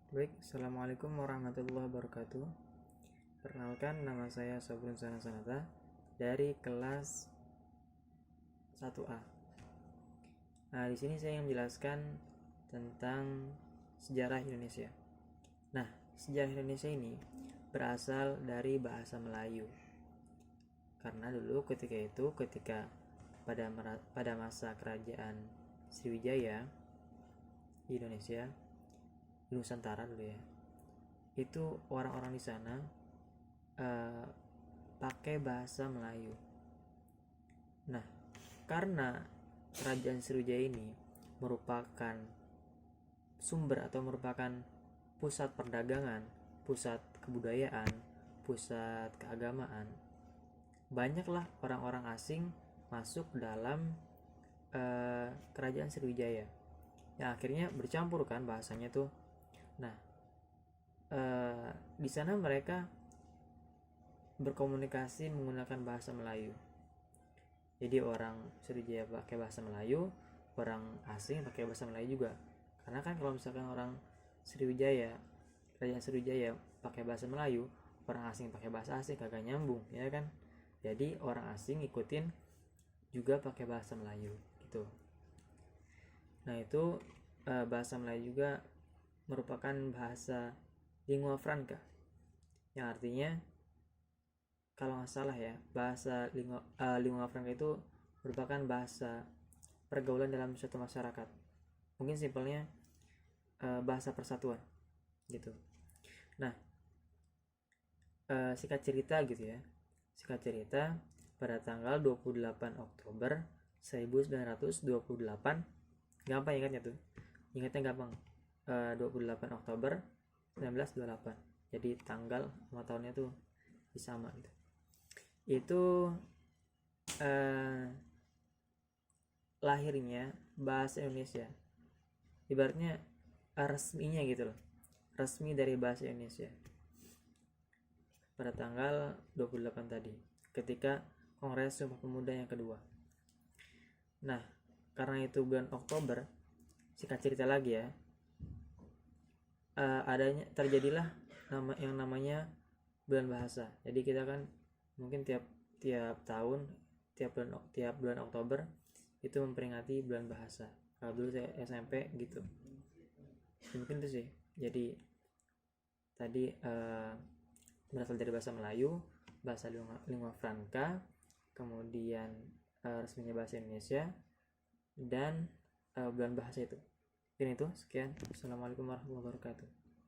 Baik, Assalamualaikum warahmatullahi wabarakatuh. Perkenalkan, nama saya Sobrun Sana Sanata dari kelas 1A. Nah, di sini saya ingin menjelaskan tentang sejarah Indonesia. Nah, sejarah Indonesia ini berasal dari bahasa Melayu. Karena dulu ketika pada masa kerajaan Sriwijaya di Indonesia, di Nusantara dulu ya, itu orang-orang di sana pakai bahasa Melayu. Nah, karena kerajaan Sriwijaya ini merupakan sumber atau merupakan pusat perdagangan, pusat kebudayaan, pusat keagamaan, banyaklah orang-orang asing masuk dalam kerajaan Sriwijaya. Ya, akhirnya bercampur kan bahasanya tuh. Nah, di sana mereka berkomunikasi menggunakan bahasa Melayu. Jadi orang Sriwijaya pakai bahasa Melayu, orang asing pakai bahasa Melayu juga. Karena kan kalau misalkan orang Sriwijaya, kerajaan Sriwijaya pakai bahasa Melayu, orang asing pakai bahasa asing, kagak nyambung, ya kan? Jadi orang asing ikutin juga pakai bahasa Melayu gitu. Nah, itu bahasa Melayu juga merupakan bahasa lingua franca, yang artinya kalau nggak salah ya, bahasa lingua franca itu merupakan bahasa pergaulan dalam suatu masyarakat. Mungkin simpelnya bahasa persatuan gitu. Nah, singkat cerita gitu ya. Singkat cerita, pada tanggal 28 Oktober 1928, gampang ingatnya tuh. Ingatnya gampang. 28 Oktober 1928. Jadi tanggal sama tahunnya tuh sama gitu. Itu lahirnya bahasa Indonesia. Ibaratnya resminya gitu loh. Resmi dari bahasa Indonesia. Pada tanggal 28 tadi, ketika Kongres Sumpah Pemuda yang kedua. Nah, karena itu bulan Oktober, singkat cerita lagi ya, terjadilah yang namanya bulan bahasa. Jadi kita kan mungkin tiap tahun, tiap bulan Oktober itu memperingati bulan bahasa. Kalau dulu saya SMP gitu. Mungkin itu sih. Jadi tadi berasal dari bahasa Melayu, bahasa lingua franca, kemudian resminya bahasa Indonesia, dan bulan bahasa itu. Ini tuh sekian. Assalamualaikum warahmatullahi wabarakatuh.